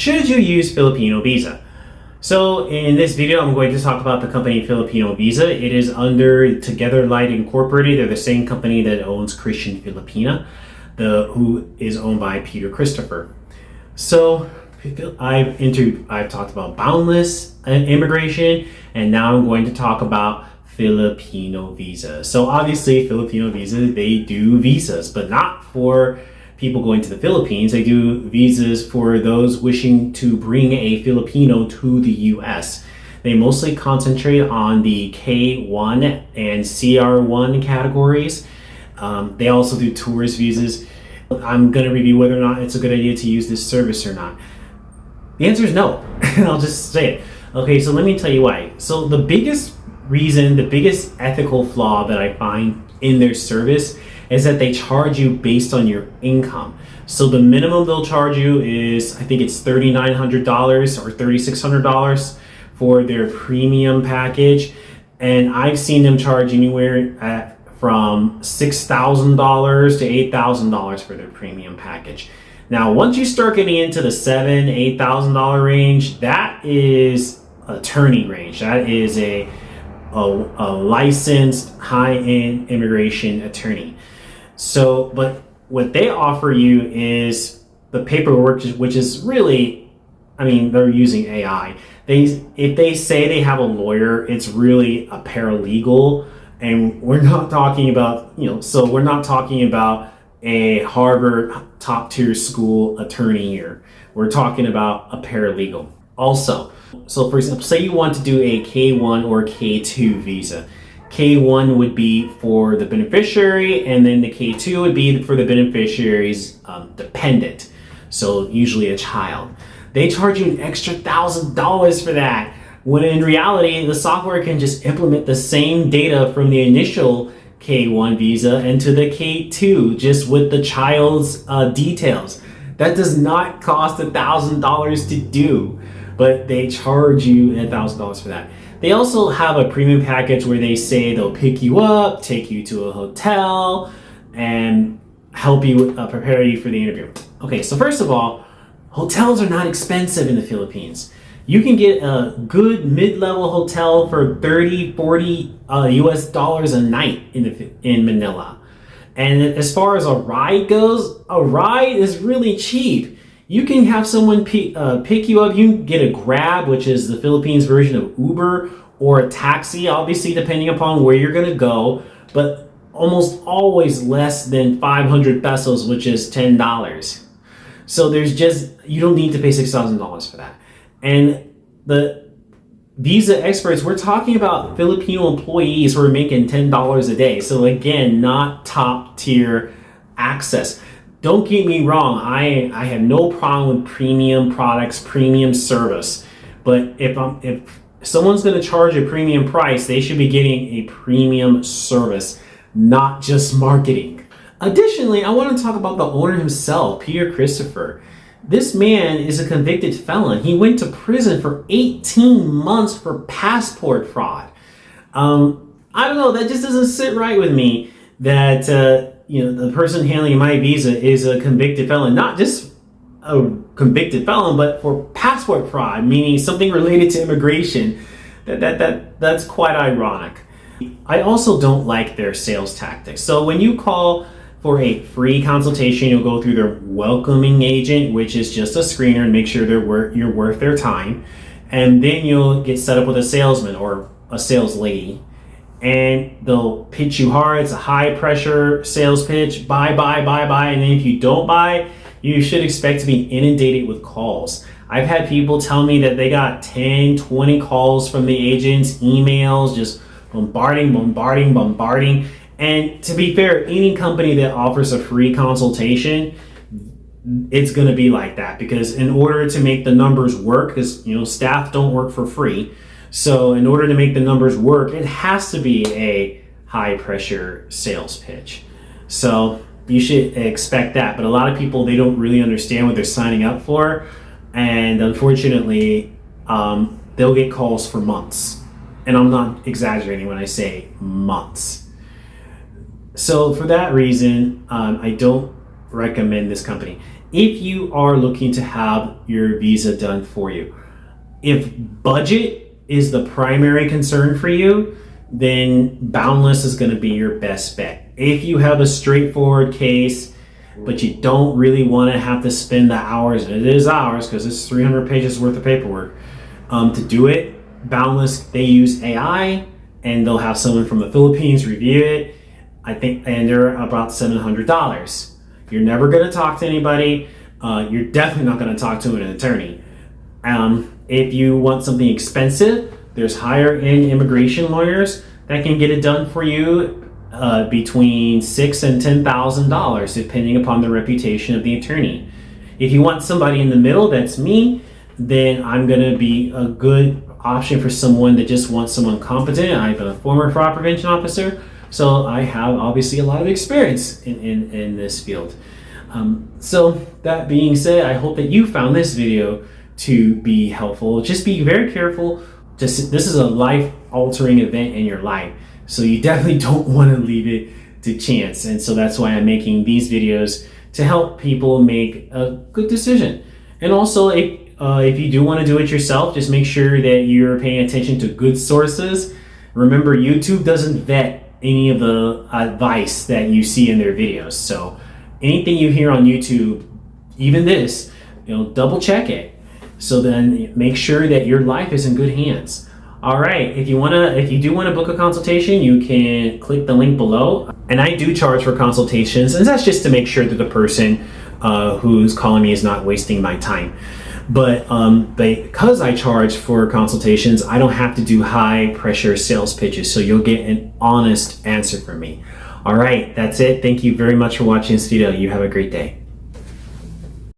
Should you use Filipino Visa? So in this video, I'm going to talk about the company Filipino Visa. It is under Together Light Incorporated. They're the same company that owns Christian Filipina, who is owned by Peter Christopher. So I've talked about boundless immigration, and now I'm going to talk about Filipino Visa. So obviously Filipino Visa, they do visas, but not for people going to the Philippines. They do visas for those wishing to bring a Filipino to the US. They mostly concentrate on the K1 and CR1 categories. They also do tourist visas. I'm going to review whether or not it's a good idea to use this service or not. The answer is no. I'll just say it. Okay, so let me tell you why. So the biggest ethical flaw that I find in their service is that they charge you based on your income. So the minimum they'll charge you is, I think it's $3,900 or $3,600 for their premium package. And I've seen them charge anywhere from $6,000 to $8,000 for their premium package. Now, once you start getting into the $7,000, $8,000 range, that is attorney range. That is a licensed high-end immigration attorney. So, but what they offer you is the paperwork, which is really, I mean, they're using AI. If they say they have a lawyer, it's really a paralegal, and we're not talking about, so we're not talking about a Harvard top tier school attorney here. We're talking about a paralegal. Also, so for example, say you want to do a K1 or K2 visa. K1 would be for the beneficiary, and then the K2 would be for the beneficiary's dependent, so usually a child. They charge you an extra $1,000 for that, when in reality, the software can just implement the same data from the initial K1 visa into the K2, just with the child's details. That does not cost $1,000 to do, but they charge you $1,000 for that. They also have a premium package where they say they'll pick you up, take you to a hotel, and help you prepare you for the interview. Okay, so first of all, hotels are not expensive in the Philippines. You can get a good mid-level hotel for $30, $40 US dollars a night in Manila. And as far as a ride goes, a ride is really cheap. You can have someone pick you up. You can get a Grab, which is the Philippines version of Uber, or a taxi, obviously depending upon where you're gonna go, but almost always less than 500 pesos, which is $10. So you don't need to pay $6,000 for that. And the visa experts, we're talking about Filipino employees who are making $10 a day. So again, not top tier access. Don't get me wrong, I have no problem with premium products, premium service. But if someone's going to charge a premium price, they should be getting a premium service, not just marketing. Additionally, I want to talk about the owner himself, Peter Christopher. This man is a convicted felon. He went to prison for 18 months for passport fraud. I don't know, that just doesn't sit right with me that the person handling my visa is a convicted felon, not just a convicted felon, but for passport fraud, meaning something related to immigration. That's quite ironic. I also don't like their sales tactics. So when you call for a free consultation, you'll go through their welcoming agent, which is just a screener and make sure you're worth their time. And then you'll get set up with a salesman or a sales lady. And they'll pitch you hard. It's a high pressure sales pitch. Buy. And then if you don't buy, you should expect to be inundated with calls. I've had people tell me that they got 10, 20 calls from the agents, emails, just bombarding. And to be fair, any company that offers a free consultation, it's going to be like that, because in order to make the numbers work, because staff don't work for free. So in order to make the numbers work, it has to be a high pressure sales pitch. So you should expect that. But a lot of people, they don't really understand what they're signing up for. And unfortunately, they'll get calls for months. And I'm not exaggerating when I say months. So for that reason, I don't recommend this company. if you are looking to have your visa done for you. If budget is the primary concern for you, then Boundless is going to be your best bet. If you have a straightforward case, but you don't really want to have to spend the hours, and it is hours because it's 300 pages worth of paperwork, to do it, Boundless, they use AI, and they'll have someone from the Philippines review it, I think, and they're about $700. You're never going to talk to anybody. You're definitely not going to talk to an attorney. If you want something expensive, there's higher end immigration lawyers that can get it done for you between $6,000 and $10,000, depending upon the reputation of the attorney. If you want somebody in the middle, that's me, then I'm going to be a good option for someone that just wants someone competent. I'm a former fraud prevention officer, so I have obviously a lot of experience in this field. So that being said, I hope that you found this video to be helpful. Just be very careful. This is a life-altering event in your life, so you definitely don't want to leave it to chance. And so that's why I'm making these videos to help people make a good decision. And also, if you do want to do it yourself, just make sure that you're paying attention to good sources. Remember, YouTube doesn't vet any of the advice that you see in their videos. So anything you hear on YouTube, even this, double check it. So then make sure that your life is in good hands. All right, if you do want to book a consultation, you can click the link below. And I do charge for consultations, and that's just to make sure that the person who's calling me is not wasting my time. But because I charge for consultations, I don't have to do high pressure sales pitches, so you'll get an honest answer from me. All right, that's it. Thank you very much for watching this video. You have a great day.